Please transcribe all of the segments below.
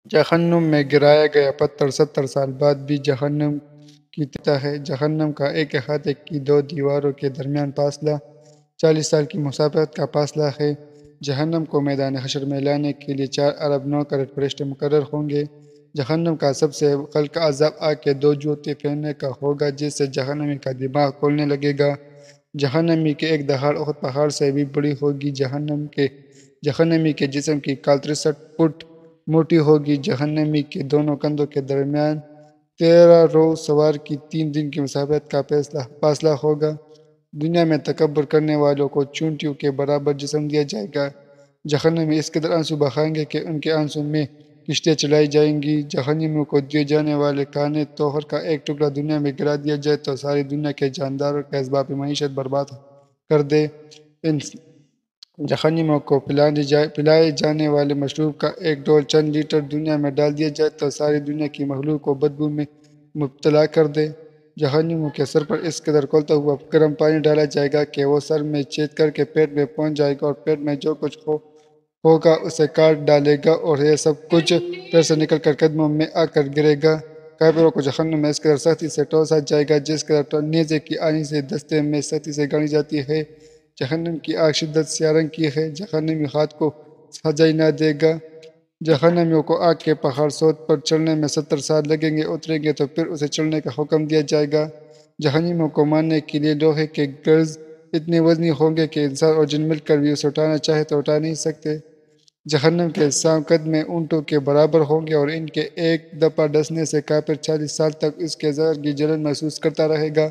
جہنم میں گرایا گیا پتھر 70 سال بعد بھی جہنم کی طرح ہے۔ جہنم کا ایک احاطے کی 2 دیواروں کے درمیان فاصلہ 40 سال کی مسافت کا فاصلہ ہے۔ جہنم کو میدان حشر میں لانے کے لیے 4 ارب نوکر فرشتے مقرر ہوں گے۔ جہنم کا سب سے خلق عذاب آگ کے 2 جوتے پہننے کا ہوگا، جس سے جہنمی کا دماغ کھولنے لگے گا۔ جہنمی کی ایک دہاڑ احد پہاڑ سے بھی بڑی ہوگی۔ جہنمی کے جسم کی کھال 63 فٹ موٹی ہوگی۔ جہنمی کے دونوں کندھوں کے درمیان 13 رو سوار کی 3 دن کی مسافت کا فاصلہ ہوگا۔ دنیا میں تکبر کرنے والوں کو چونٹیوں کے برابر جسم دیا جائے گا۔ جہنمی اس قدر آنسو بہائیں گے کہ ان کے آنسو میں کشتیاں چلائی جائیں گی۔ جہنمیوں کو دیے جانے والے کانے توہر کا ایک ٹکڑا دنیا میں گرا دیا جائے تو ساری دنیا کے جانداروں کے اسباب معیشت برباد کر دے۔ جہنمیوں کو پلائے جانے والے مشروب کا ایک ڈول چند لیٹر دنیا میں ڈال دیا جائے تو ساری دنیا کی مخلوق کو بدبو میں مبتلا کر دے۔ جہنمیوں کے سر پر اس قدر کھولتا ہوا گرم پانی ڈالا جائے گا کہ وہ سر میں چھید کر کے پیٹ میں پہنچ جائے گا اور پیٹ میں جو کچھ ہوگا اسے کاٹ ڈالے گا اور یہ سب کچھ پیر سے نکل کر قدموں میں آ کر گرے گا۔ کافروں کو جہنم میں اس قدر سختی سے ٹوسا جائے گا جس قدر نیزے کی آنی سے دستے میں سختی سے گاڑی جاتی ہے۔ جہنم کی آگ شدت سیاہ رنگ کی ہے۔ جہنمی ہاتھ کو سجائی نہ دے گا۔ جہنمیوں کو آگ کے پہاڑ صعود پر چڑھنے میں 70 سال لگیں گے، اتریں گے تو پھر اسے چڑھنے کا حکم دیا جائے گا۔ جہنمیوں کو مارنے کے لیے لوہے کے گرز اتنے وزنی ہوں گے کہ انسان اور جن مل کر بھی اسے اٹھانا چاہے تو اٹھا نہیں سکتے۔ جہنم کے سام قدمے اونٹوں کے برابر ہوں گے اور ان کے ایک دفعہ ڈسنے سے کافر 40 سال تک اس کے زہر کی جلن محسوس کرتا رہے گا۔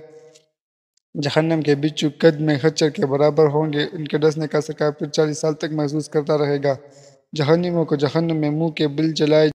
جہنم کے بچھو قد میں خچر کے برابر ہوں گے، ان کے ڈسنے کا اثر کافر 40 سال تک محسوس کرتا رہے گا۔ جہنمیوں کو جہنم میں منہ کے بل جلائے